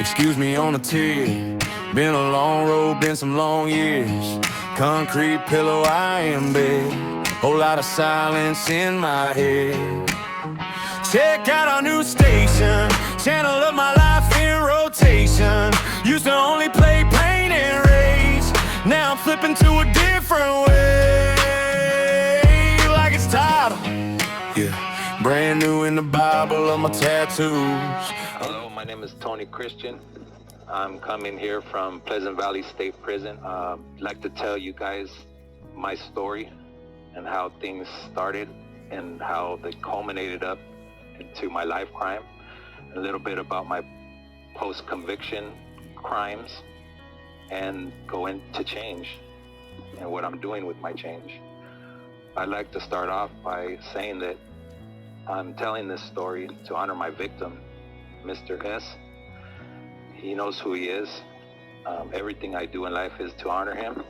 Excuse me on the tear. Been a long road, been some long years. Concrete pillow, I am bed. Whole lot of silence in my head. Check out our new station. Channel of my life in rotation. Used to only play pain and rage. Now I'm flipping to a different way. Like it's title. Yeah. Brand new in the Bible of my tattoos. Hello, my name is Tony Christian. I'm coming here from Pleasant Valley State Prison. I'd like to tell you guys my story and how things started and how they culminated up into my life crime. A little bit about my post-conviction crimes and go into change and what I'm doing with my change. I'd like to start off by saying that I'm telling this story to honor my victim, Mr. S. He knows who he is. Everything I do in life is to honor him.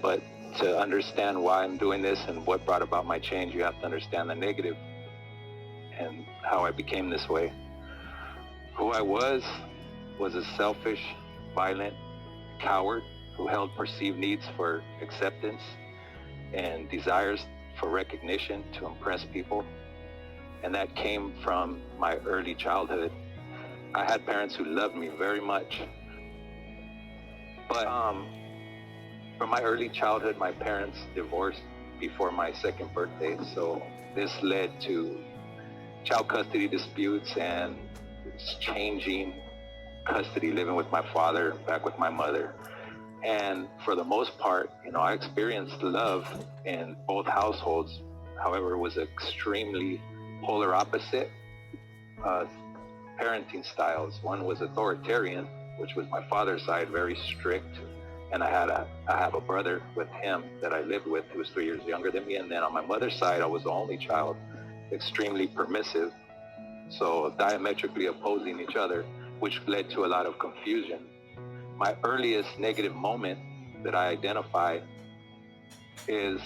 But to understand why I'm doing this and what brought about my change, you have to understand the negative and how I became this way. Who I was a selfish, violent coward who held perceived needs for acceptance and desires for recognition to impress people. And that came from my early childhood. I had parents who loved me very much. But from my early childhood, my parents divorced before my second birthday. So this led to child custody disputes and changing custody, living with my father, back with my mother. And for the most part, I experienced love in both households. However, it was extremely polar opposite parenting styles. One was authoritarian, which was my father's side, very strict. And I have a brother with him that I lived with who was 3 years younger than me. And then on my mother's side, I was the only child, extremely permissive. So diametrically opposing each other, which led to a lot of confusion. My earliest negative moment that I identify is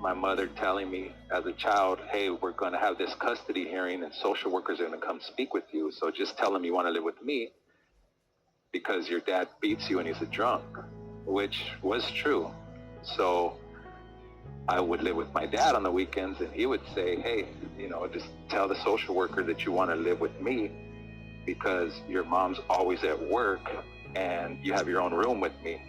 my mother telling me as a child, hey, we're going to have this custody hearing and social workers are going to come speak with you. So just tell them you want to live with me because your dad beats you and he's a drunk, which was true. So I would live with my dad on the weekends and he would say, hey, just tell the social worker that you want to live with me because your mom's always at work and you have your own room with me.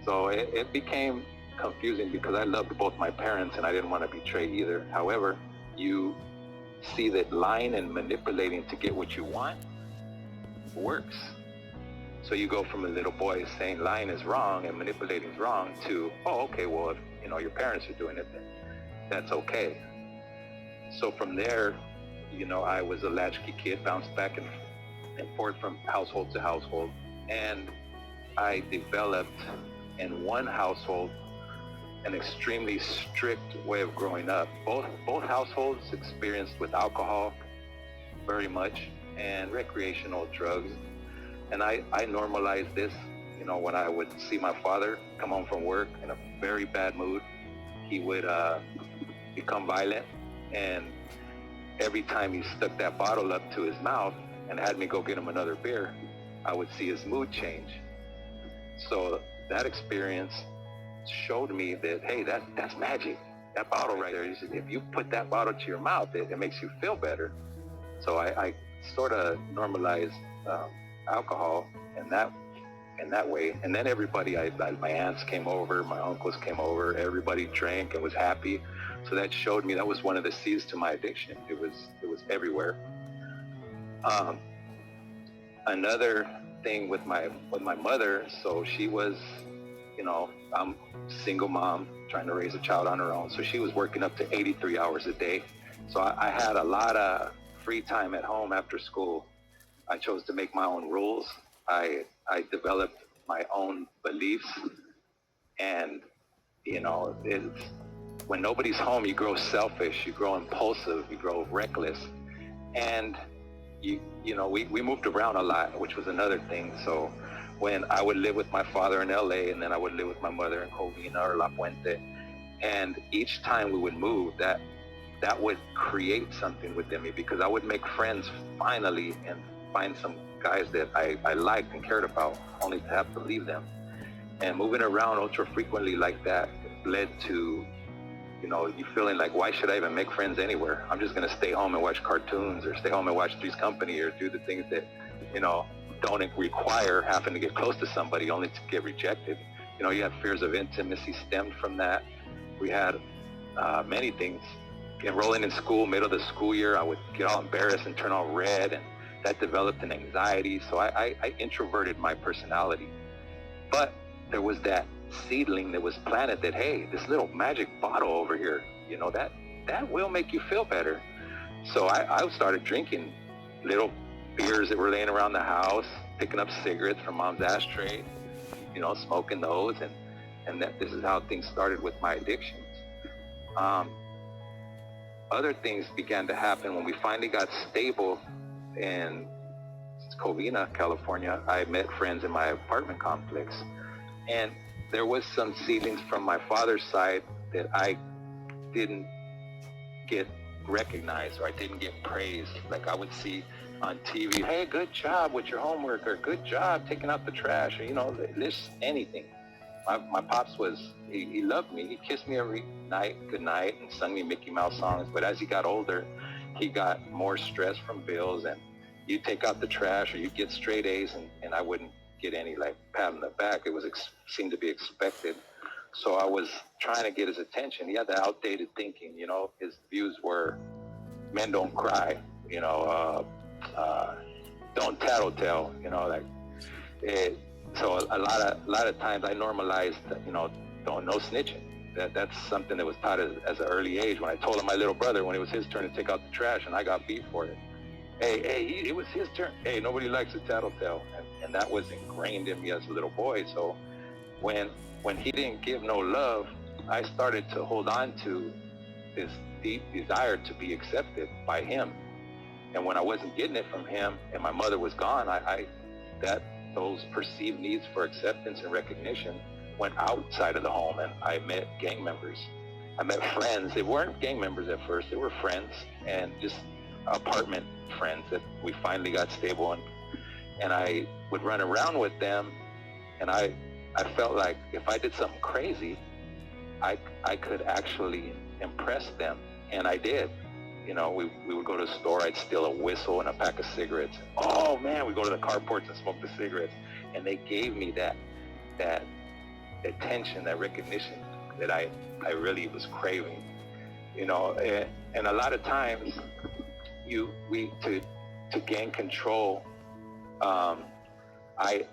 So it became confusing because I loved both my parents and I didn't want to betray either. However, you see that lying and manipulating to get what you want works. So you go from a little boy saying lying is wrong and manipulating is wrong to, oh, okay, well, if your parents are doing it, then that's okay. So from there, I was a latchkey kid, bounced back and forth from household to household. And I developed in one household an extremely strict way of growing up. Both households experienced with alcohol very much and recreational drugs. And I normalized this, when I would see my father come home from work in a very bad mood, he would become violent. And every time he stuck that bottle up to his mouth and had me go get him another beer, I would see his mood change. So that experience showed me that, hey, that's magic. That bottle right there, if you put that bottle to your mouth, it makes you feel better. So I sort of normalized alcohol in that way. And then everybody, my aunts came over, my uncles came over, everybody drank and was happy. So that showed me that was one of the seeds to my addiction. It was everywhere. Another thing with my mother, so she was, I'm single mom trying to raise a child on her own. So she was working up to 83 hours a day. So I had a lot of free time at home after school. I chose to make my own rules. I developed my own beliefs. And, when nobody's home, you grow selfish, you grow impulsive, you grow reckless. And, we moved around a lot, which was another thing. So when I would live with my father in LA and then I would live with my mother in Covina or La Puente, and each time we would move, that would create something within me because I would make friends finally find some guys that I liked and cared about, only to have to leave them. And moving around ultra frequently like that led to, you feeling like, why should I even make friends anywhere? I'm just going to stay home and watch cartoons, or stay home and watch Three's Company, or do the things that, don't require having to get close to somebody only to get rejected. You have fears of intimacy stemmed from that. We had many things. Enrolling in school, middle of the school year, I would get all embarrassed and turn all red, and that developed an anxiety. So I introverted my personality. But there was that seedling that was planted that, hey, this little magic bottle over here, that will make you feel better. So I started drinking little beers that were laying around the house, picking up cigarettes from mom's ashtray, smoking those, and this is how things started with my addictions. Other things began to happen when we finally got stable in Covina, California. I met friends in my apartment complex, and there was some seedlings from my father's side that I didn't get recognized, or I didn't get praised. Like I would see on TV, hey, good job with your homework, or good job taking out the trash, or this anything. My pops he loved me. He kissed me every night, good night, and sung me Mickey Mouse songs. But as he got older, he got more stress from bills, and you take out the trash or you get straight A's, and I wouldn't get any like pat on the back. It was seemed to be expected. So I was trying to get his attention. He had the outdated thinking, his views were men don't cry, don't tattletale, like it. So a lot of times I normalized, no snitching. That's something that was taught as an early age. When I told him my little brother, when it was his turn to take out the trash and I got beat for it, hey, it was his turn. Hey, nobody likes a tattletale, and that was ingrained in me as a little boy. So when he didn't give no love, I started to hold on to this deep desire to be accepted by him. And when I wasn't getting it from him, and my mother was gone, those perceived needs for acceptance and recognition went outside of the home, and I met gang members. I met friends. They weren't gang members at first. They were friends, and just apartment friends that we finally got stable on. And I would run around with them, and I felt like if I did something crazy, I could actually impress them, and I did. We would go to the store, I'd steal a whistle and a pack of cigarettes. Oh man, we go to the carports and smoke the cigarettes. And they gave me that attention, that recognition that I really was craving. And a lot of times to gain control, I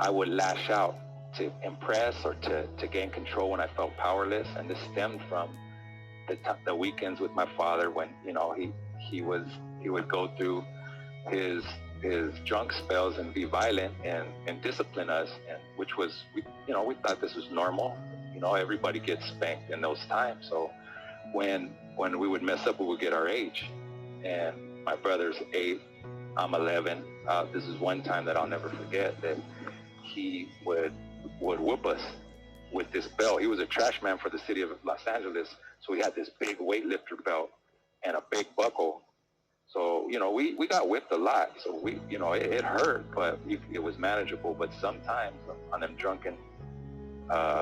would lash out to impress or to gain control when I felt powerless. And this stemmed from the weekends with my father, when he would go through his drunk spells and be violent and discipline us, and which was we thought this was normal. Everybody gets spanked in those times. So when we would mess up, we would get our age, and my brother's 8, I'm 11. This is one time that I'll never forget, that he would whoop us with this belt. He was a trash man for the city of Los Angeles. So he had this big weightlifter belt and a big buckle. So, we got whipped a lot. So it hurt, but it was manageable. But sometimes on them drunken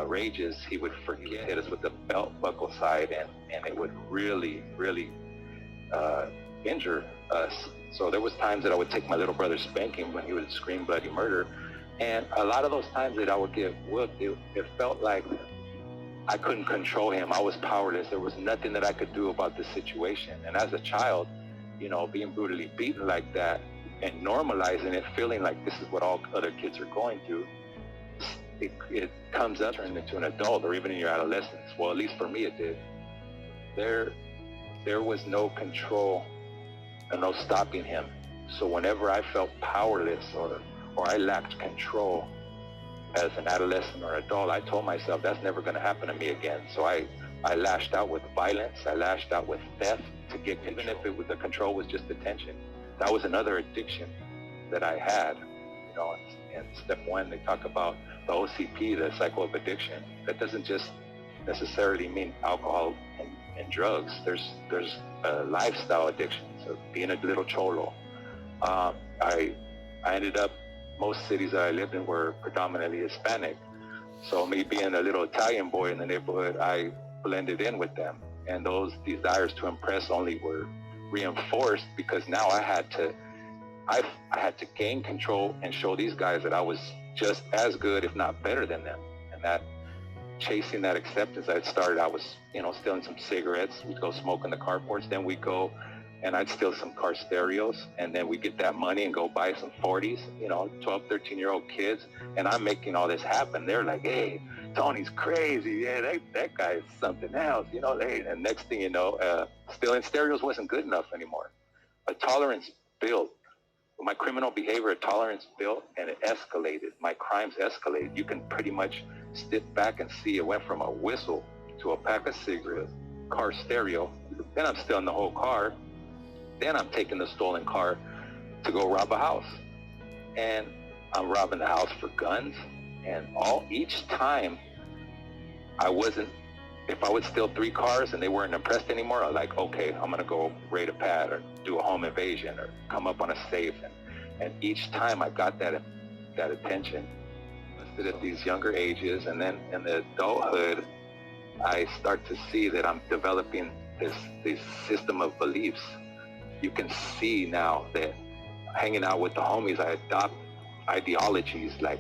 rages, he would hit us with the belt buckle side, and it would really, really injure us. So there was times that I would take my little brother spanking when he would scream bloody murder. And a lot of those times that I would get whooped, it felt like I couldn't control him. I was powerless. There was nothing that I could do about the situation. And as a child, being brutally beaten like that and normalizing it, feeling like this is what all other kids are going through, it comes up turning into an adult, or even in your adolescence. Well, at least for me it did. There was no control and no stopping him. So whenever I felt powerless or I lacked control as an adolescent or adult, I told myself that's never going to happen to me again. So I lashed out with violence. I lashed out with theft to get control. Even if the control was just attention. That was another addiction that I had. In step 1, they talk about the OCP, the cycle of addiction. That doesn't just necessarily mean alcohol and drugs. There's a lifestyle addiction. So being a little cholo, I ended up, most cities that I lived in were predominantly Hispanic. So me being a little Italian boy in the neighborhood, I blended in with them. And those desires to impress only were reinforced because now I had to gain control and show these guys that I was just as good, if not better than them. And that chasing that acceptance, I was, stealing some cigarettes. We'd go smoke in the carports. Then we'd go and I'd steal some car stereos. And then we'd get that money and go buy some 40s, 12, 13-year-old kids. And I'm making all this happen. They're like, hey, Tony's crazy. Yeah, that guy is something else, And next thing you know, stealing stereos wasn't good enough anymore. A tolerance built. My criminal behavior, a tolerance built, and it escalated. My crimes escalated. You can pretty much step back and see it went from a whistle to a pack of cigarettes, car stereo. Then I'm stealing the whole car. Then I'm taking the stolen car to go rob a house. And I'm robbing the house for guns. And each time if I would steal 3 cars and they weren't impressed anymore, I was like, okay, I'm gonna go raid a pad or do a home invasion or come up on a safe. And each time I got that attention. At these younger ages, and then in the adulthood, I start to see that I'm developing this system of beliefs. You can see now that hanging out with the homies, I adopt ideologies like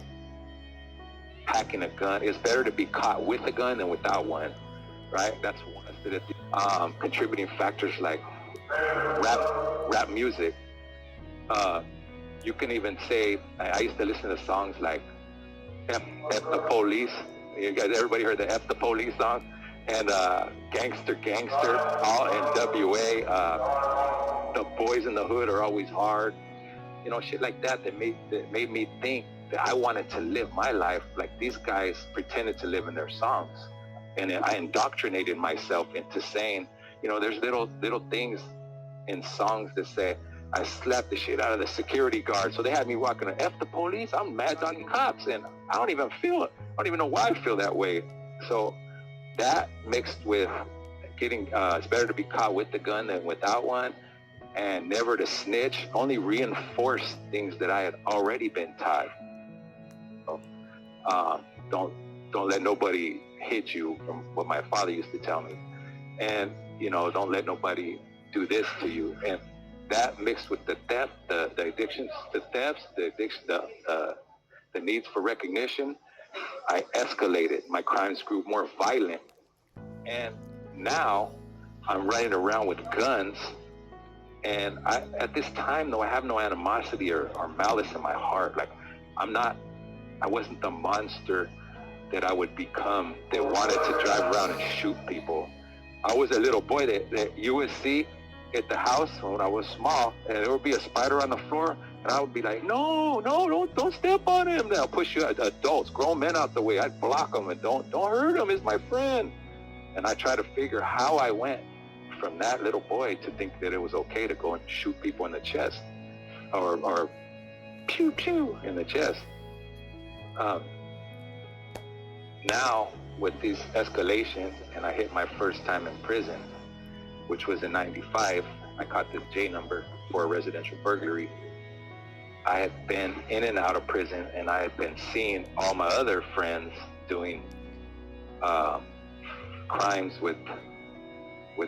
packing a gun. It's better to be caught with a gun than without one, right? That's one. Contributing factors like rap music. You can even say, I used to listen to songs like F the Police. You guys, everybody heard the F the Police song? And Gangster, all NWA. The Boys in the Hood Are Always Hard. Shit like that made me think that I wanted to live my life like these guys pretended to live in their songs. And I indoctrinated myself into saying, there's little things in songs that say, I slapped the shit out of the security guard. So they had me walking to F the police. I'm mad dogging cops. And I don't even know why I feel that way. So that mixed with getting, it's better to be caught with the gun than without one, and never to snitch, only reinforced things that I had already been taught. So, don't let nobody hit you, from what my father used to tell me. And, don't let nobody do this to you. And that mixed with the theft, the addictions, the thefts, the addiction, the needs for recognition, I escalated. My crimes grew more violent. And now I'm running around with guns. And at this time, though, I have no animosity or malice in my heart. Like, I wasn't the monster that I would become that wanted to drive around and shoot people. I was a little boy that you would see at the house when I was small, and there would be a spider on the floor, and I would be like, no, don't step on him. They'll push you, adults, grown men out the way. I'd block them and don't hurt him. He's my friend. And I try to figure how I went from that little boy to think that it was okay to go and shoot people in the chest, or pew pew in the chest. Now with these escalations, and I hit my first time in prison, which was in '95. I caught this J number for a residential burglary. I had been in and out of prison, and I had been seeing all my other friends doing crimes with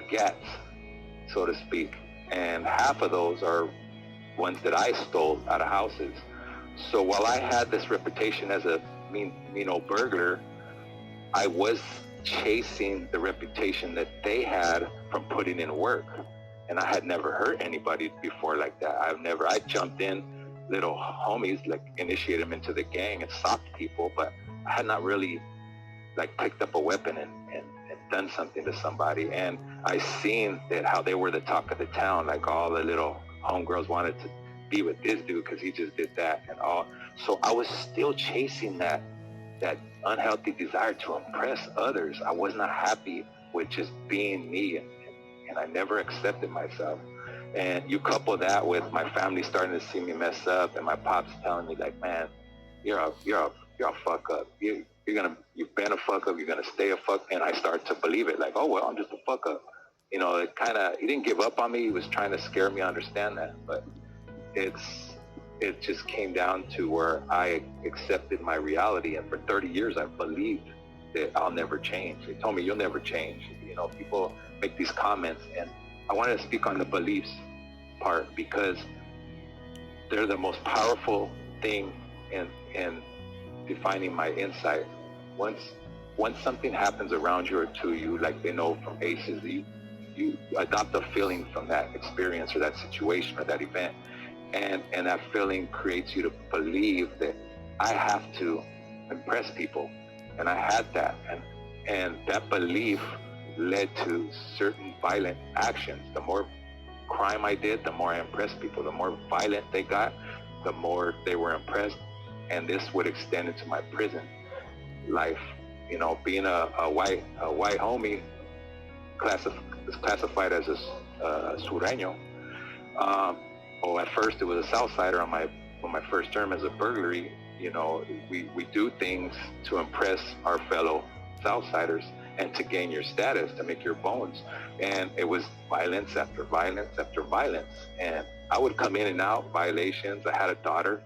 gats, so to speak. And half of those are ones that I stole out of houses. So while I had this reputation as a mean old burglar, I was chasing the reputation that they had from putting in work. And I had never hurt anybody before like that. I jumped in little homies, like initiated them into the gang and socked people, but I had not really like picked up a weapon and done something to somebody. And I seen that how they were the talk of the town, like all the little homegirls wanted to be with this dude because he just did that and all. So I was still chasing that unhealthy desire to impress others. I was not happy with just being me, and I never accepted myself. And you couple that with my family starting to see me mess up, and my pops telling me like, man, you're a fuck up. You've been a fuck up. You're gonna stay a fuck. And I start to believe it. Like, oh well, I'm just a fuck up. He didn't give up on me. He was trying to scare me. I understand that, but it just came down to where I accepted my reality, and for 30 years I believed that I'll never change. They told me, you'll never change. You know, people make these comments, and I wanted to speak on the beliefs part because they're the most powerful thing in defining my insight. Once something happens around you or to you, like they know from ACEs, you adopt a feeling from that experience or that situation or that event, and that feeling creates you to believe that I have to impress people, and I had that, and that belief led to certain violent actions. The more crime I did, the more I impressed people. The more violent they got, the more they were impressed, and this would extend into my prison life. You know, being a white homie, classified as a sureño. Well, at first it was a Southsider on my first term as a burglary. You know, we do things to impress our fellow Southsiders and to gain your status, to make your bones. And it was violence after violence after violence. And I would come in and out, violations. I had a daughter,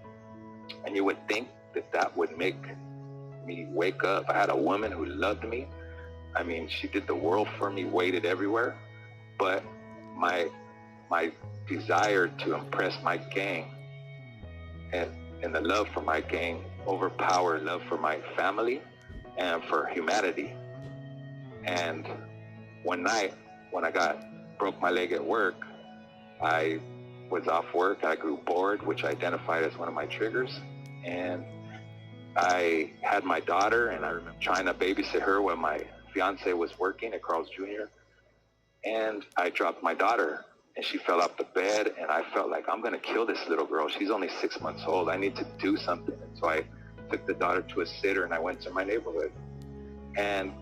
and you would think that that would make me wake up. I had a woman who loved me. I mean, she did the world for me, waited everywhere. But my desire to impress my gang and the love for my gang overpowered love for my family and for humanity. And one night when I broke my leg at work, I was off work. I grew bored, which I identified as one of my triggers. And I had my daughter, and I remember trying to babysit her when my fiance was working at Carl's Jr. And I dropped my daughter, and she fell off the bed, and I felt like, I'm gonna kill this little girl. She's only 6 months old. I need to do something. And so I took the daughter to a sitter, and I went to my neighborhood. And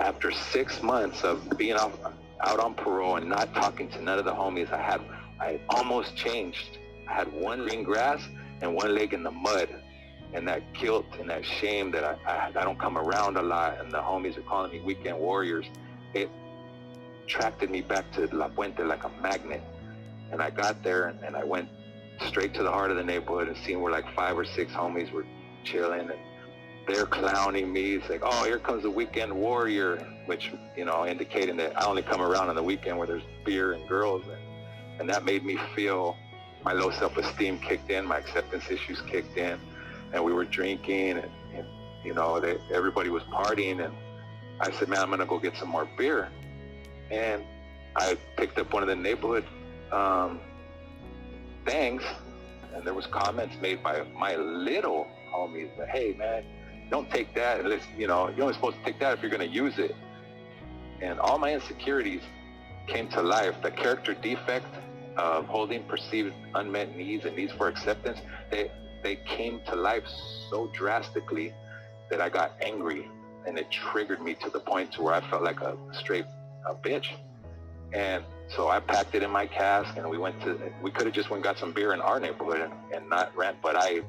after 6 months of being out on parole and not talking to none of the homies, I almost changed. I had one leg in grass and one leg in the mud. And that guilt and that shame that I don't come around a lot, and the homies are calling me weekend warriors, it attracted me back to La Puente like a magnet. And I got there, and I went straight to the heart of the neighborhood and seen where like 5 or 6 homies were chilling, and they're clowning me. It's like, oh, here comes the weekend warrior, which, you know, indicating that I only come around on the weekend where there's beer and girls. And that made me feel my low self-esteem kicked in, my acceptance issues kicked in. And we were drinking, and you know, everybody was partying, and I said, man, I'm gonna go get some more beer. And I picked up one of the neighborhood things, and there was comments made by my little homies that, hey man, don't take that, unless, you know, you're only supposed to take that if you're gonna use it. And all my insecurities came to life. The character defect of holding perceived unmet needs and needs for acceptance, they came to life so drastically that I got angry, and it triggered me to the point to where I felt like a straight bitch. And so I packed it in my cask, and we could have just went and got some beer in our neighborhood and not rent, but I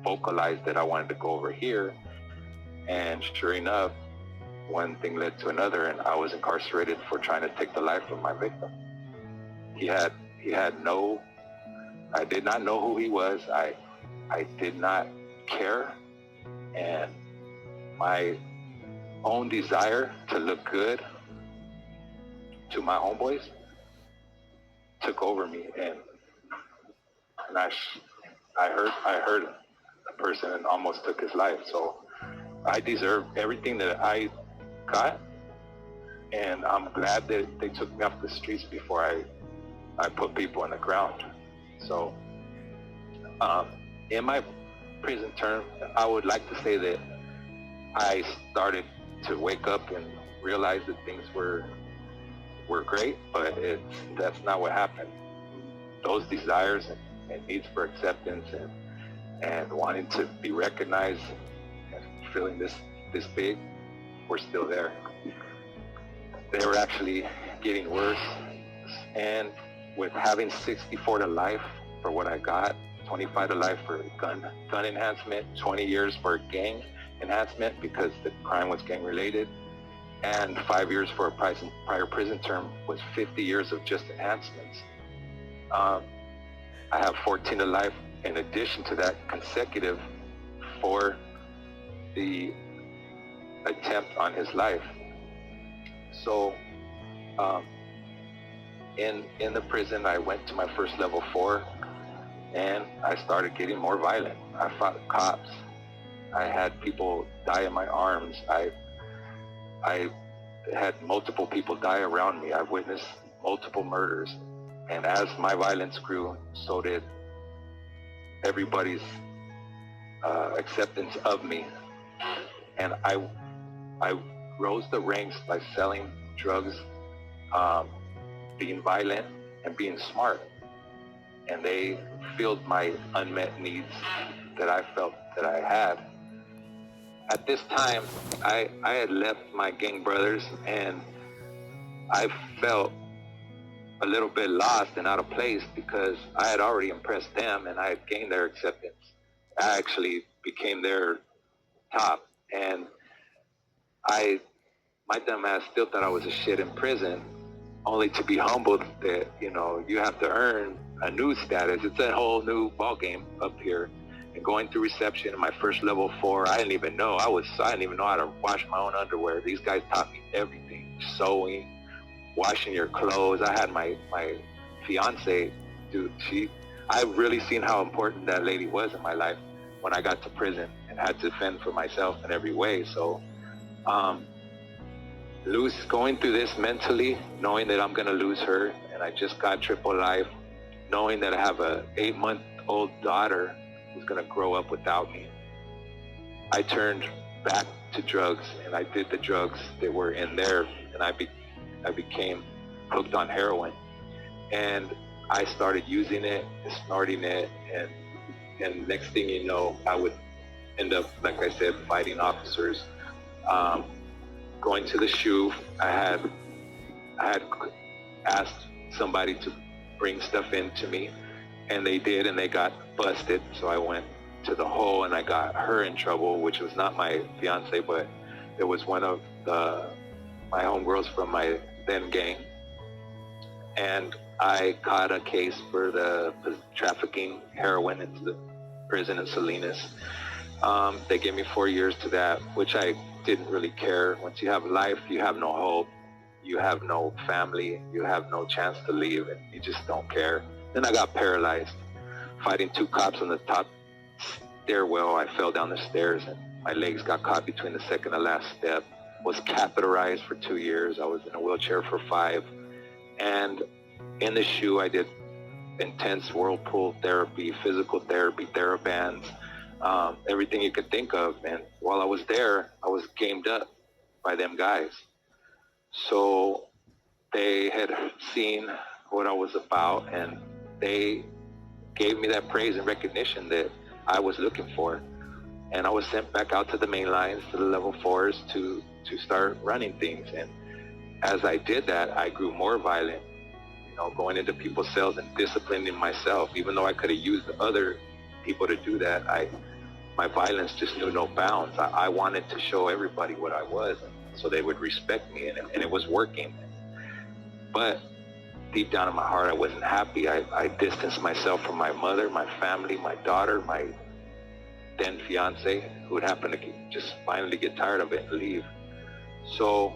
vocalized that I wanted to go over here. And sure enough, one thing led to another, and I was incarcerated for trying to take the life of my victim. I did not know who he was. I did not care, and my own desire to look good to my homeboys took over me, and I hurt a person and almost took his life. So I deserve everything that I got, and I'm glad that they took me off the streets before I put people on the ground. So in my prison term, I would like to say that I started to wake up and realize that things were great, but that's not what happened. Those desires and needs for acceptance and wanting to be recognized and feeling this big were still there. They were actually getting worse, and with having 64 to life for what I got, 25 to life for gun enhancement, 20 years for gang enhancement because the crime was gang related, and 5 years for a prior prison term was 50 years of just enhancements. I have 14 to life in addition to that consecutive for the attempt on his life. So in the prison, I went to my first level 4, and I started getting more violent. I fought cops. I had people die in my arms. I had multiple people die around me. I witnessed multiple murders. And as my violence grew, so did everybody's acceptance of me. And I rose the ranks by selling drugs, being violent, and being smart. And they filled my unmet needs that I felt that I had. At this time, I had left my gang brothers, and I felt a little bit lost and out of place because I had already impressed them and I had gained their acceptance. I actually became their top, and my dumb ass still thought I was a shit in prison, only to be humbled that, you know, you have to earn a new status. It's a whole new ball game up here. And going through reception in my first level 4, I didn't even know I didn't even know how to wash my own underwear. These guys taught me everything: sewing, washing your clothes. I had my fiance, dude. I've really seen how important that lady was in my life when I got to prison and had to fend for myself in every way. So, going through this mentally, knowing that I'm gonna lose her, and I just got triple life, knowing that I have a 8-month-old daughter who's gonna grow up without me, I turned back to drugs, and I did the drugs that were in there, and I became hooked on heroin. And I started using it, snorting it, and next thing you know, I would end up, like I said, fighting officers, going to the shoe. I had asked somebody to bring stuff in to me, and they did, and they got busted. So I went to the hole, and I got her in trouble, which was not my fiance, but it was one of my homegirls from my then gang. And I caught a case for the trafficking heroin into the prison in Salinas. They gave me 4 years to that, which I didn't really care. Once you have life, you have no hope, you have no family, you have no chance to leave, and you just don't care. Then I got paralyzed, fighting 2 cops on the top stairwell. I fell down the stairs, and my legs got caught between the second and last step. Was catheterized for 2 years. I was in a wheelchair for 5. And in the shoe, I did intense whirlpool therapy, physical therapy, TheraBands, everything you could think of. And while I was there, I was gamed up by them guys. So they had seen what I was about, and they gave me that praise and recognition that I was looking for. And I was sent back out to the main lines, to the level 4s, to start running things. And as I did that, I grew more violent, you know, going into people's cells and disciplining myself. Even though I could have used other people to do that, my violence just knew no bounds. I wanted to show everybody what I was, so they would respect me, and it was working. But deep down in my heart, I wasn't happy. I distanced myself from my mother, my family, my daughter, my then fiance, who would happen to just finally get tired of it and leave. So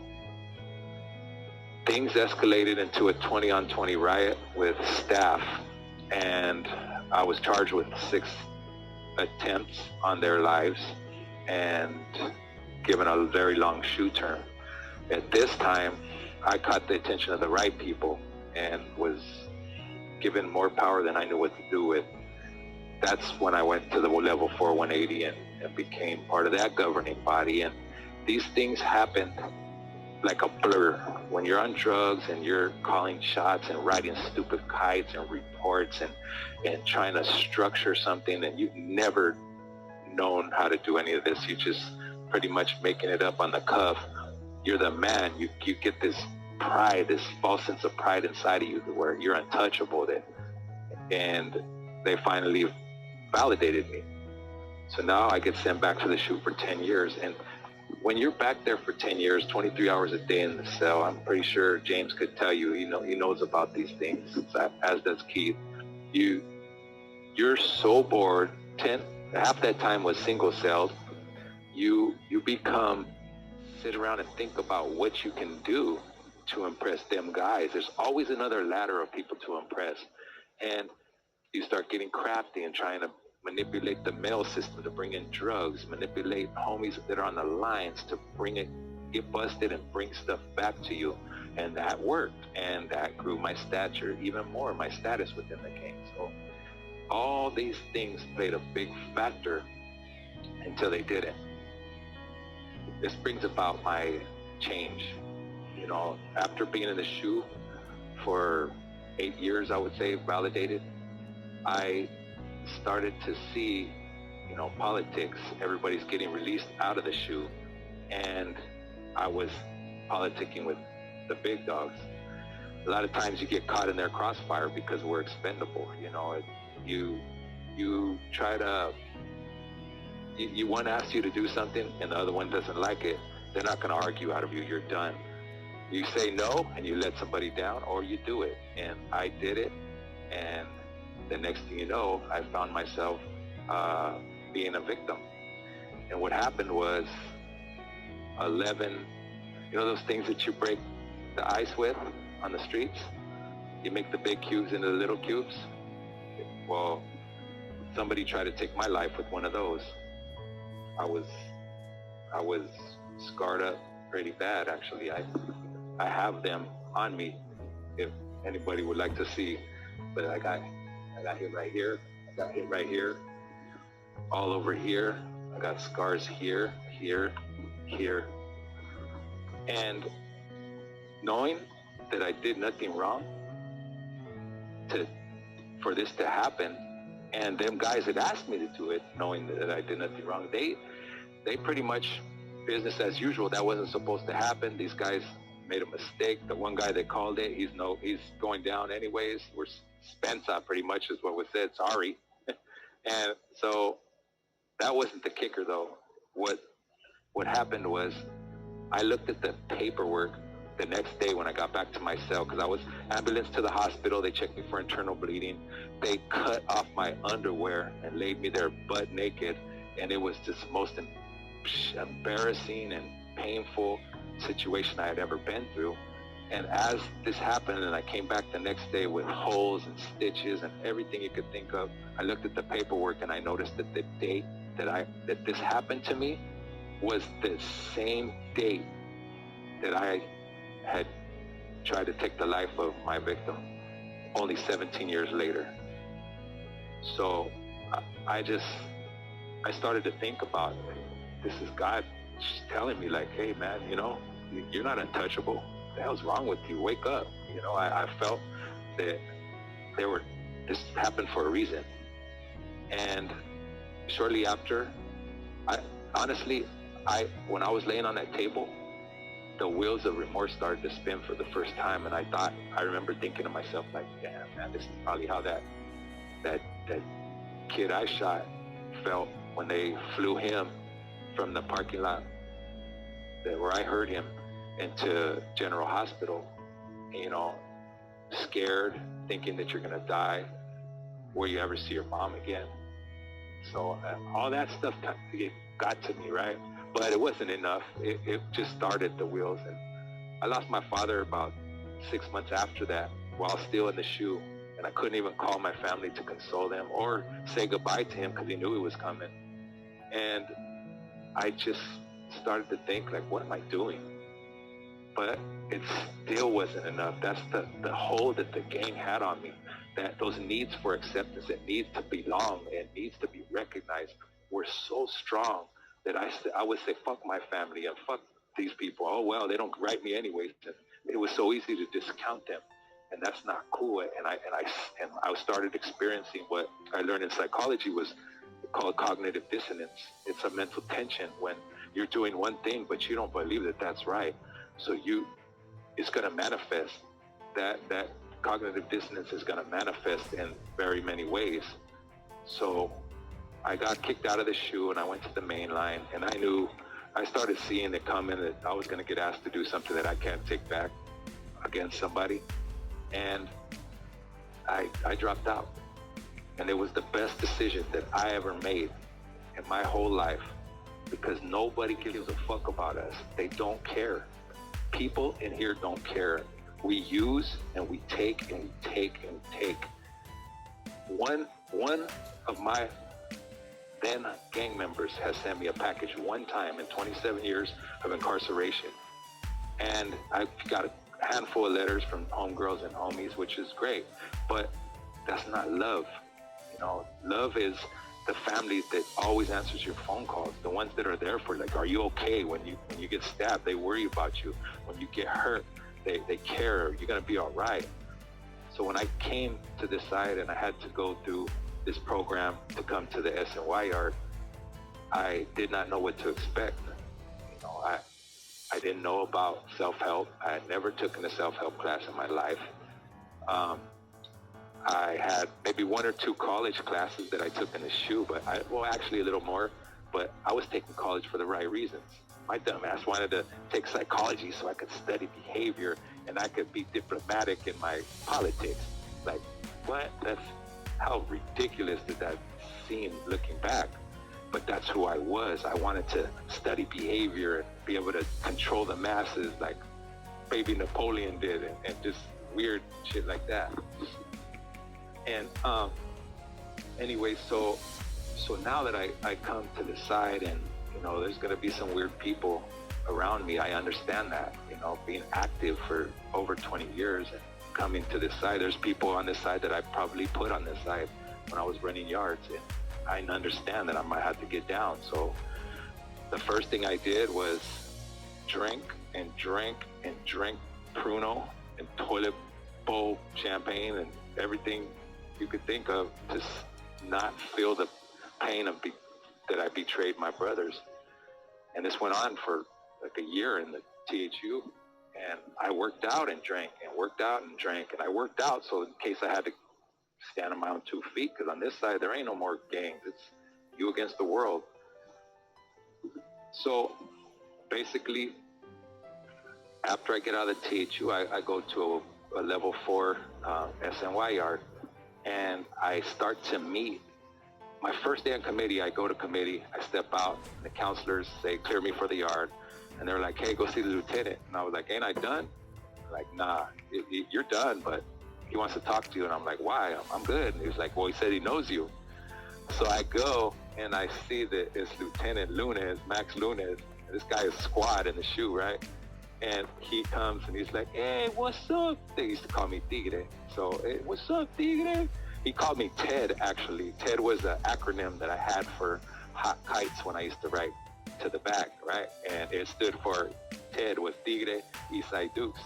things escalated into a 20-on-20 riot with staff, and I was charged with 6 attempts on their lives and given a very long shoe term. At this time, I caught the attention of the right people and was given more power than I knew what to do with. That's when I went to the level 4 180 and became part of that governing body. And these things happened like a blur. When you're on drugs and you're calling shots and writing stupid kites and reports and trying to structure something, and you've never known how to do any of this, you're just pretty much making it up on the cuff. You're the man. You get this pride, this false sense of pride inside of you where you're untouchable. And they finally validated me. So now I get sent back to the shoot for 10 years. And when you're back there for 10 years, 23 hours a day in the cell, I'm pretty sure James could tell you, he knows about these things, as does Keith. you're so bored. Half that time was single celled. You become sit around and think about what you can do to impress them guys. There's always another ladder of people to impress, and you start getting crafty and trying to manipulate the mail system to bring in drugs, manipulate homies that are on the lines to get busted and bring stuff back to you. And that worked, and that grew my stature even more, my status within the gang. So all these things played a big factor until they didn't. This brings about my change. You know, after being in the shoe for 8 years, I would say, validated, I started to see, you know, politics. Everybody's getting released out of the shoe, and I was politicking with the big dogs. A lot of times you get caught in their crossfire because we're expendable. You know, you try to, one asks you to do something and the other one doesn't like it, they're not going to argue out of you. You're done. You say no and you let somebody down, or you do it. And I did it, and the next thing you know, I found myself being a victim. And what happened was 11, you know those things that you break the ice with on the streets? You make the big cubes into the little cubes? Well, somebody tried to take my life with one of those. I was scarred up pretty bad, actually. I have them on me if anybody would like to see. But I got hit right here, I got hit right here, all over here. I got scars here, here, here. And knowing that I did nothing wrong for this to happen, and them guys that asked me to do it, knowing that I did nothing wrong, they pretty much business as usual. That wasn't supposed to happen. These guys made a mistake. The one guy that called it, he's going down anyways. We're Spencer, pretty much is what was said. Sorry. And so that wasn't the kicker, though. What happened was I looked at the paperwork the next day when I got back to my cell, because I was ambulanced to the hospital. They checked me for internal bleeding. They cut off my underwear and laid me there butt naked, and it was just the most embarrassing and painful situation I had ever been through. And as this happened, and I came back the next day with holes and stitches and everything you could think of, I looked at the paperwork and I noticed that the date that this happened to me was the same date that I had tried to take the life of my victim, only 17 years later. So I started to think about, this is God telling me, like, hey man, you know, you're not untouchable. What the hell's wrong with you? Wake up. You know, I felt that this happened for a reason. And shortly after, when I was laying on that table, the wheels of remorse started to spin for the first time. And I remember thinking to myself, like, damn man, this is probably how that kid I shot felt when they flew him from the parking lot where I heard him into General Hospital, you know, scared, thinking that you're gonna die. Will you ever see your mom again? So all that stuff it got to me, right? But it wasn't enough. It just started the wheels. And I lost my father about 6 months after that while still in the shoe. And I couldn't even call my family to console them or say goodbye to him because he knew he was coming. And I just started to think, like, what am I doing? But it still wasn't enough. That's the hold that the gang had on me. That those needs for acceptance, it needs to belong, it needs to be recognized, were so strong that I would say, fuck my family and fuck these people. Oh, well, they don't write me anyways. And it was so easy to discount them. And that's not cool. And I started experiencing what I learned in psychology was called cognitive dissonance. It's a mental tension when you're doing one thing, but you don't believe that that's right. So it's going to manifest. That cognitive dissonance is going to manifest in very many ways. So I got kicked out of the shoe and I went to the main line, and I started seeing it coming that I was going to get asked to do something that I can't take back against somebody. And I dropped out. And it was the best decision that I ever made in my whole life, because nobody gives a fuck about us. They don't care. People in here don't care. We use and we take and we take and we take. One of my then gang members has sent me a package one time in 27 years of incarceration. And I got a handful of letters from homegirls and homies, which is great, but that's not love. You know, love is the family that always answers your phone calls, the ones that are there for, like, are you okay? When you get stabbed, they worry about you. When you get hurt, they care. You're gonna be all right. So when I came to this side and I had to go through this program to come to the SNY yard, I did not know what to expect. You know, I didn't know about self-help. I had never taken a self-help class in my life. I had maybe one or two college classes that I took in the SHU, but actually a little more, but I was taking college for the right reasons. My dumb ass wanted to take psychology so I could study behavior and I could be diplomatic in my politics. Like, what? How ridiculous did that seem looking back? But that's who I was. I wanted to study behavior and be able to control the masses like baby Napoleon did, and just weird shit like that. And anyway, so now that I come to the side and, you know, there's going to be some weird people around me, I understand that, you know, being active for over 20 years and coming to this side, there's people on this side that I probably put on this side when I was running yards, and I understand that I might have to get down. So the first thing I did was drink and drink and drink Pruno and toilet bowl champagne and everything you could think of to not feel the pain of that I betrayed my brothers. And this went on for like a year in the THU, and I worked out and drank and worked out and drank, and I worked out so in case I had to stand on my own 2 feet, because on this side there ain't no more gangs, it's you against the world. So basically, after I get out of the THU, I go to a level 4 SNY yard, and I start to meet. My first day on committee, I go to committee, I step out, and the counselors say, clear me for the yard. And they're like, hey, go see the lieutenant. And I was like, ain't I done? Like, nah, you're done, but he wants to talk to you. And I'm like, why? I'm good. And he was like, well, he said he knows you. So I go, and I see that it's Lieutenant Lunez, Max Lunez. And this guy is squad in the SHU, right? And he comes, and he's like, hey, what's up? They used to call me Tigre. So, hey, what's up, Tigre? He called me Ted, actually. Ted was an acronym that I had for hot kites when I used to write to the back, right? And it stood for Ted was Tigre, Eastside Dukes.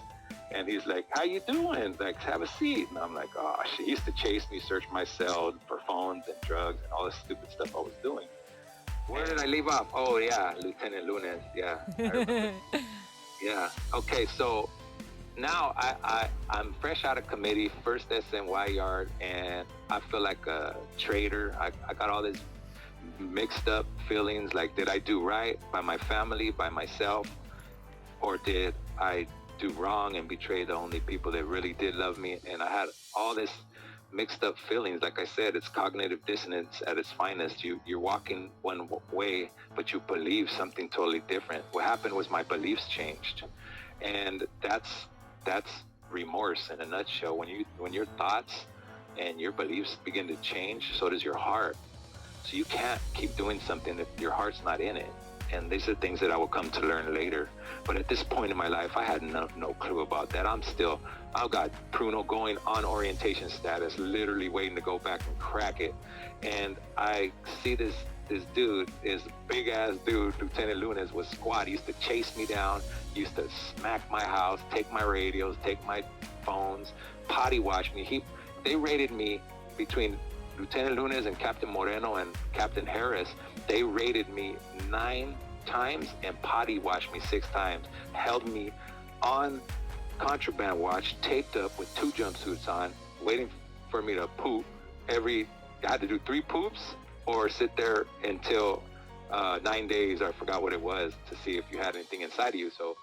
And he's like, how you doing? Like, have a seat. And I'm like, oh, shit. He used to chase me, search my cell for phones and drugs and all this stupid stuff I was doing. Where did I leave off? Oh, yeah, Lieutenant Lunez. Yeah, I remember. Yeah. Okay, so now I'm fresh out of committee, first SNY yard, and I feel like a traitor. I got all this mixed up feelings, like, did I do right by my family, by myself, or did I do wrong and betray the only people that really did love me? And I had all this mixed up feelings. Like I said, it's cognitive dissonance at its finest. You're walking one way, but you believe something totally different. What happened was my beliefs changed, and that's remorse in a nutshell. When your thoughts and your beliefs begin to change, so does your heart. So you can't keep doing something if your heart's not in it. And these are things that I will come to learn later. But at this point in my life, I had no clue about that. I've got Pruno going on orientation status, literally waiting to go back and crack it. And I see this dude, this big ass dude, Lieutenant Lunez, was squad. He used to chase me down, he used to smack my house, take my radios, take my phones, potty wash me. They rated me between Lieutenant Lunez and Captain Moreno and Captain Harris. They rated me 9 times and potty washed me 6 times. Held me on contraband watch, taped up with 2 jumpsuits on, waiting for me to poop. I had to do 3 poops or sit there until 9 days, I forgot what it was, to see if you had anything inside of you. So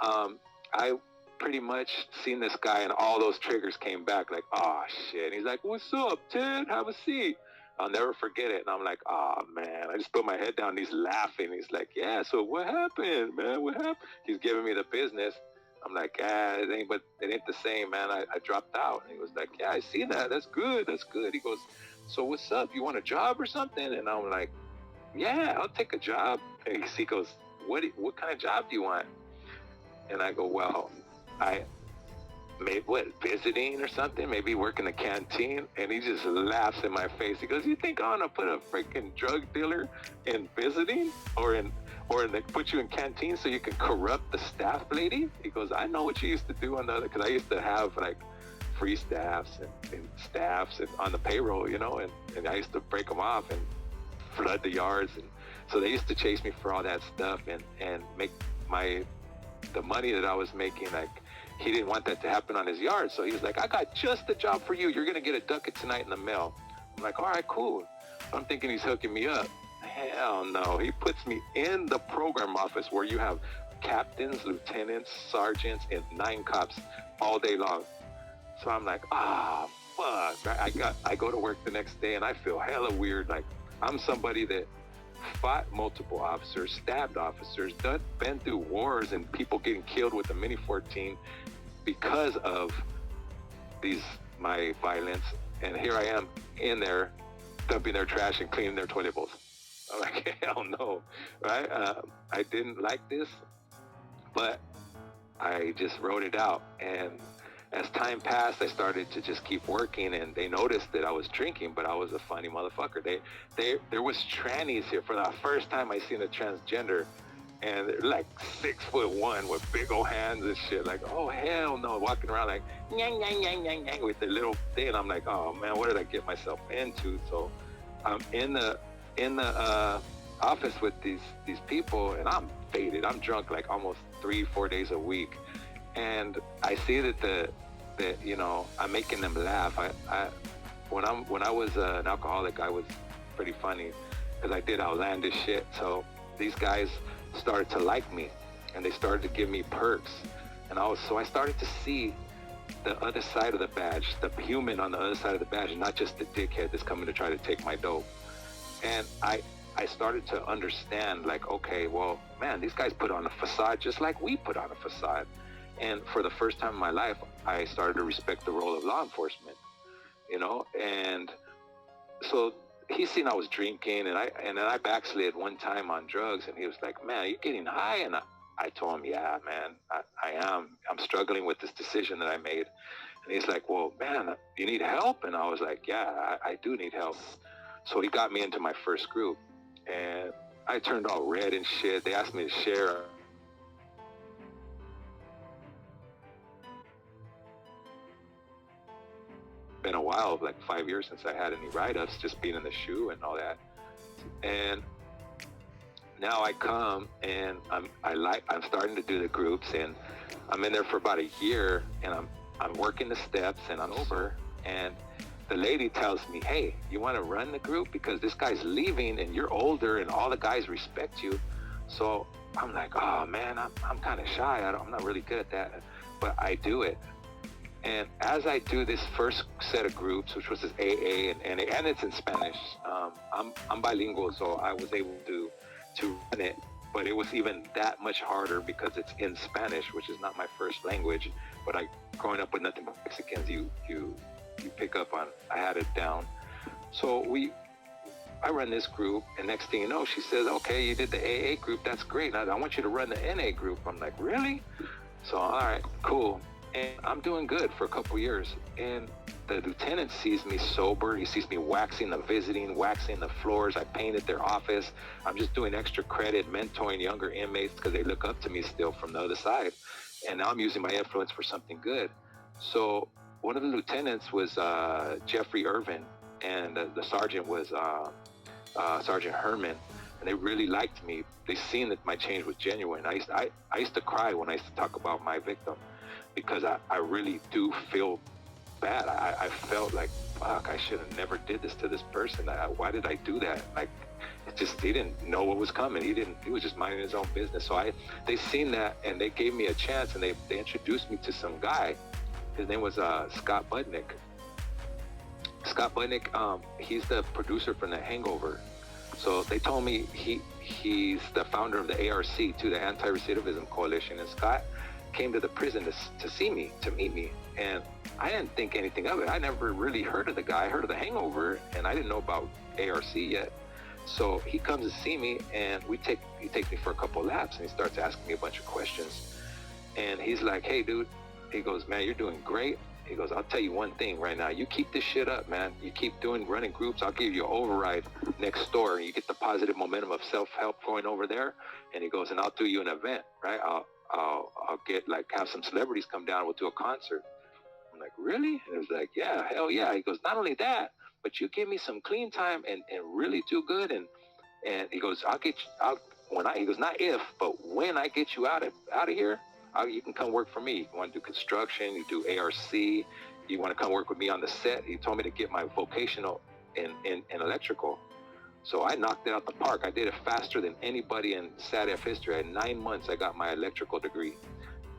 I pretty much seen this guy, and all those triggers came back. Like, oh shit. And he's like, "What's up, Ted? Have a seat." I'll never forget it. And I'm like, oh man. I just put my head down. And he's laughing. He's like, "Yeah. So what happened, man? What happened?" He's giving me the business. I'm like, it ain't the same, man. I dropped out. And he was like, "Yeah, I see that. That's good. That's good." He goes, "So what's up? You want a job or something?" And I'm like, "Yeah, I'll take a job." And he goes, what kind of job do you want?" And I go, "Well, I maybe visiting or something, maybe work in the canteen." And he just laughs in my face. He goes, "You think I'm gonna put a freaking drug dealer in visiting or put you in canteen so you can corrupt the staff lady?" He goes, "I know what you used to do on the other," because I used to have like free staffs and staffs and on the payroll, you know, and I used to break them off and flood the yards. And so they used to chase me for all that stuff and make the money that I was making, like, he didn't want that to happen on his yard. So he was like, "I got just the job for you. You're going to get a ducat tonight in the mail." I'm like, "All right, cool." So I'm thinking he's hooking me up. Hell no. He puts me in the program office where you have captains, lieutenants, sergeants, and 9 cops all day long. So I'm like, fuck. I go to work the next day and I feel hella weird. Like, I'm somebody that fought multiple officers, stabbed officers, been through wars and people getting killed with a Mini 14 because of my violence. And here I am in there dumping their trash and cleaning their toilet bowls. I'm like, hell no, right? I didn't like this, but I just wrote it out. And as time passed, I started to just keep working, and they noticed that I was drinking, but I was a funny motherfucker. There was trannies here. For the first time I seen a transgender, and they're like 6'1" with big old hands and shit. Like, oh hell no, walking around like yang yang yang yang yang with their little thing. I'm like, oh man, what did I get myself into? So I'm in the office with these people, and I'm faded. I'm drunk like almost 3-4 days a week. And I see that you know, I'm making them laugh. When I was an alcoholic, I was pretty funny because I did outlandish shit. So these guys started to like me, and they started to give me perks. And I started to see the other side of the badge, the human on the other side of the badge, and not just the dickhead that's coming to try to take my dope. And I started to understand, like, okay, well, man, these guys put on a facade just like we put on a facade. And for the first time in my life, I started to respect the role of law enforcement, you know. And so he's seen I was drinking, and then I backslid one time on drugs, and he was like, "Man, are you getting high?" And I told him, "Yeah, man, I am. I'm struggling with this decision that I made." And he's like, "Well, man, you need help?" And I was like, "Yeah, I do need help." So he got me into my first group, and I turned all red and shit. They asked me to share. Been a while, like 5 years since I had any write-ups, just being in the shoe and all that. And now I come and I'm starting to do the groups, and I'm in there for about a year, and I'm working the steps, and I'm over, and the lady tells me, "Hey, you want to run the group? Because this guy's leaving and you're older and all the guys respect you." So I'm like, oh man, I'm kind of shy. I'm not really good at that, but I do it. And as I do this first set of groups, which was this AA and it's in Spanish, I'm bilingual, so I was able to run it, but it was even that much harder because it's in Spanish, which is not my first language. But growing up with nothing but Mexicans, you pick up on, I had it down. So I run this group, and next thing you know, she says, "Okay, you did the AA group, that's great. Now I want you to run the NA group." I'm like, "Really?" So, all right, cool. And I'm doing good for a couple years. And the lieutenant sees me sober. He sees me waxing the floors. I painted their office. I'm just doing extra credit, mentoring younger inmates because they look up to me still from the other side. And now I'm using my influence for something good. So one of the lieutenants was Jeffrey Irvin, and the sergeant was Sergeant Herman. And they really liked me. They seen that my change was genuine. I used to cry when I used to talk about my victim, because I really do feel bad. I felt like, fuck, I should have never did this to this person. Why did I do that? Like, he didn't know what was coming. He was just minding his own business. So they seen that, and they gave me a chance, and they introduced me to some guy. His name was Scott Budnick. Scott Budnick, he's the producer from The Hangover. So they told me he's the founder of the ARC, too, the Anti-Recidivism Coalition. And Scott came to the prison to see me, to meet me. And I didn't think anything of it. I never really heard of the guy. I heard of The Hangover, and I didn't know about ARC yet. So he comes to see me, and he takes me for a couple of laps, and he starts asking me a bunch of questions. And he's like, hey, dude, he goes, man, you're doing great. He goes, I'll tell you one thing right now. You keep this shit up, man. You keep running groups. I'll give you an override next door, and you get the positive momentum of self-help going over there. And he goes, and I'll do you an event, right? I'll have some celebrities come down. We'll do a concert. I'm like, really? And he was like, yeah, hell yeah. He goes, not only that, but you give me some clean time and really do good. And he goes, he goes, not if, but when I get you out of here, you can come work for me. You want to do construction, you do ARC, you want to come work with me on the set. He told me to get my vocational in electrical. So I knocked it out the park. I did it faster than anybody in SADF history. In 9 months, I got my electrical degree.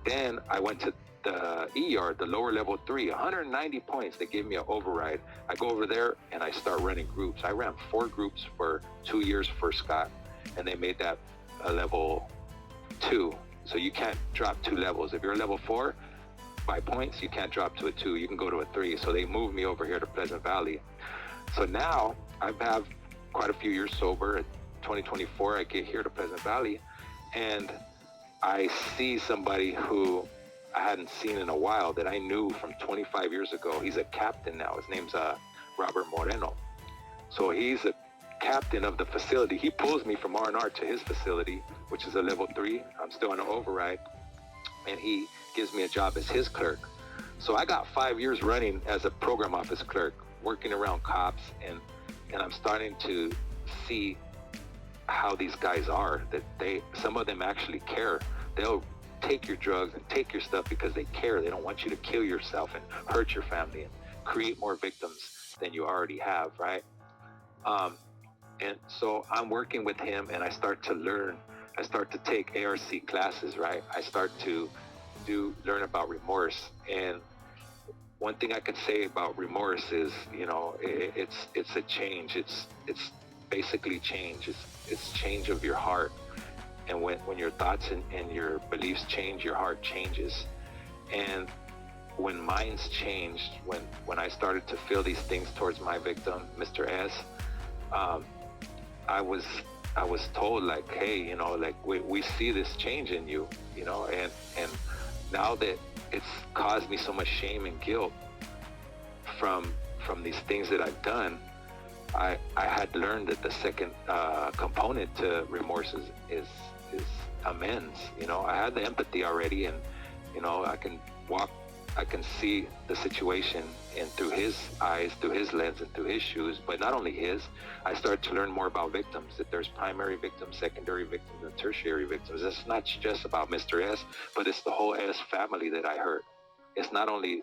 Then I went to the ER, the lower level 3, 190 points. They gave me an override. I go over there and I start running groups. I ran 4 groups for 2 years for Scott, and they made that a level 2. So you can't drop 2 levels. If you're a level 4 by points, you can't drop to a 2. You can go to a 3. So they moved me over here to Pleasant Valley. So now I have quite a few years sober. In 2024, I get here to Pleasant Valley, and I see somebody who I hadn't seen in a while that I knew from 25 years ago. He's a captain now. His name's Robert Moreno. So he's a captain of the facility. He pulls me from R&R to his facility, which is a level 3. I'm still on an override, and he gives me a job as his clerk. So I got 5 years running as a program office clerk, working around cops, and I'm starting to see how these guys are, that some of them actually care. They'll take your drugs and take your stuff because they care. They don't want you to kill yourself and hurt your family and create more victims than you already have, right? And so I'm working with him, and I start to learn. I start to take ARC classes, right? I start to learn about remorse. And one thing I could say about remorse is, it's a change. It's basically change. It's change of your heart. And when your thoughts and your beliefs change, your heart changes. And when minds changed, when I started to feel these things towards my victim, Mr. S, I was told, like, hey, we see this change in you, and now that it's caused me so much shame and guilt from these things that I've done, I had learned that the second component to remorse is amends. I had the empathy already, and I can see the situation and through his eyes, through his lens, and through his shoes. But not only his, I started to learn more about victims, that there's primary victims, secondary victims, and tertiary victims. It's not just about Mr. S, but it's the whole S family that I hurt. It's not only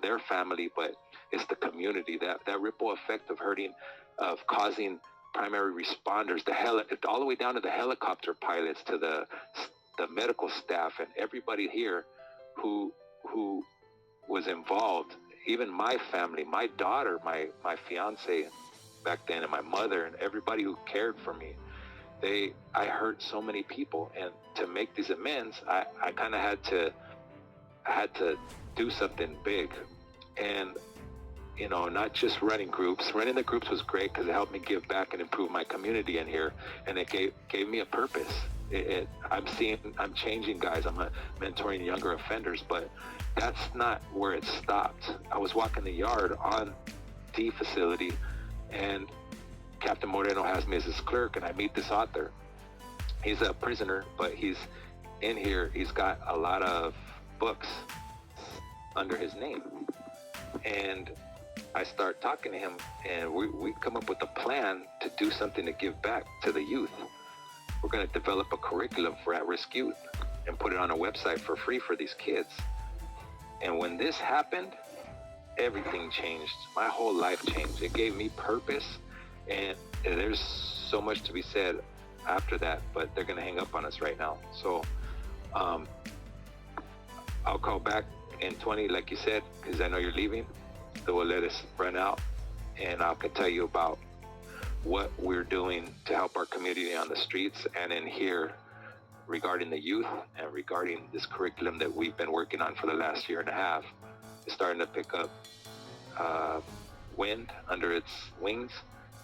their family, but it's the community, that ripple effect of hurting, of causing primary responders, all the way down to the helicopter pilots, to the medical staff, and everybody here who was involved. Even my family, my daughter, my fiance back then, and my mother, and everybody who cared for me. I hurt so many people, and to make these amends, I kind of had to do something big. And not just running groups. Running the groups was great because it helped me give back and improve my community in here, and it gave me a purpose. I'm changing guys. I'm mentoring younger offenders, but that's not where it stopped. I was walking the yard on the facility, and Captain Moreno has me as his clerk, and I meet this author. He's a prisoner, but he's in here. He's got a lot of books under his name, and I start talking to him, and we come up with a plan to do something to give back to the youth. We're going to develop a curriculum for at-risk youth and put it on a website for free for these kids. And when this happened, everything changed. My whole life changed. It gave me purpose, and there's so much to be said after that, but they're gonna hang up on us right now. So I'll call back in 20, like you said, because I know you're leaving. So we'll let us run out, and I can tell you about what we're doing to help our community on the streets and in here regarding the youth and regarding this curriculum that we've been working on for the last year and a half. It's starting to pick up wind under its wings,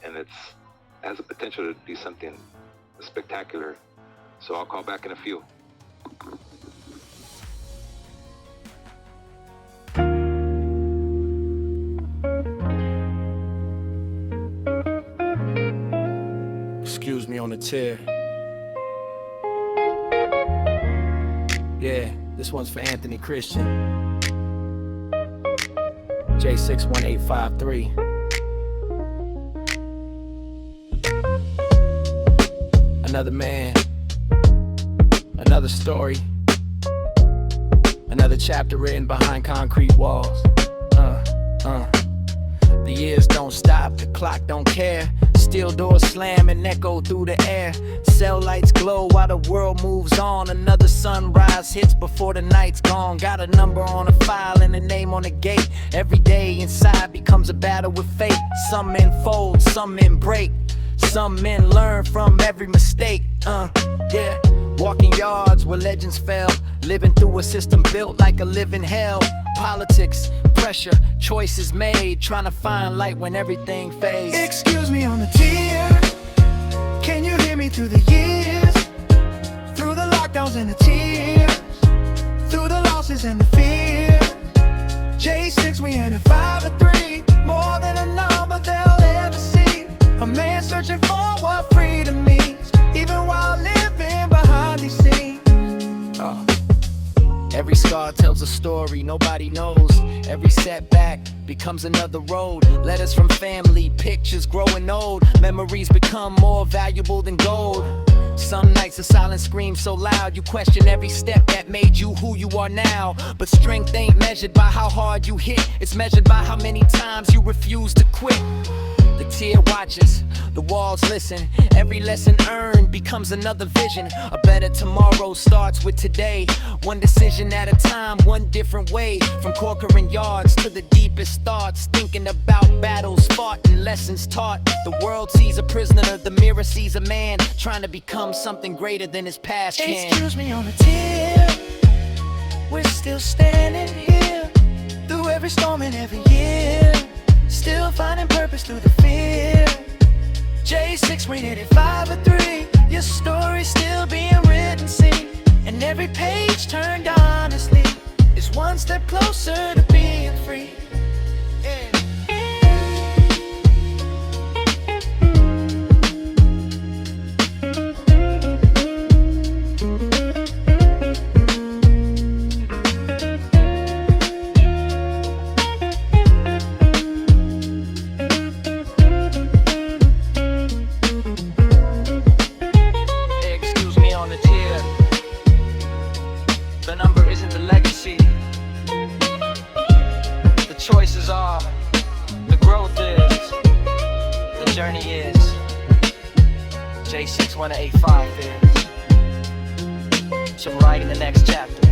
and it has the potential to be something spectacular. So I'll call back in a few. Excuse me on the tear. Yeah, this one's for Anthony Christian. J61853. Another man, another story, another chapter written behind concrete walls. The years don't stop, the clock don't care. Steel doors slam and echo through the air. Cell lights glow while the world moves on. Another sunrise hits before the night's gone. Got a number on a file and a name on the gate. Every day inside becomes a battle with fate. Some men fold, some men break. Some men learn from every mistake. Yeah. Walking yards where legends fell. Living through a system built like a living hell. Politics, pressure, choices made. Trying to find light when everything fades. Excuse me on the tear. Can you hear me through the years? Through the lockdowns and the tears. Through the losses and the fear. J6, we had a 5 or 3. More than a number they'll ever see. A man searching for what freedom means, even while living behind these scenes. Every scar tells a story nobody knows. Every setback becomes another road. Letters from family, pictures growing old. Memories become more valuable than gold. Some nights a silent scream so loud you question every step that made you who you are now. But strength ain't measured by how hard you hit. It's measured by how many times you refuse to quit. The tear watches, the walls listen. Every lesson earned becomes another vision. A better tomorrow starts with today. One decision at a time, one different way. From conquering yards to the deepest thoughts. Thinking about battles fought and lessons taught. The world sees a prisoner, the mirror sees a man trying to become something greater than his past can. Excuse me on the tear. We're still standing here. Through every storm and every year. Still finding purpose through the fear. J6 rated at 5 or 3. Your story's still being written, see. And every page turned honestly is one step closer to being free. Yeah. The number isn't the legacy. The choices are. The growth is. The journey is. J61885 is. So I'm writing the next chapter.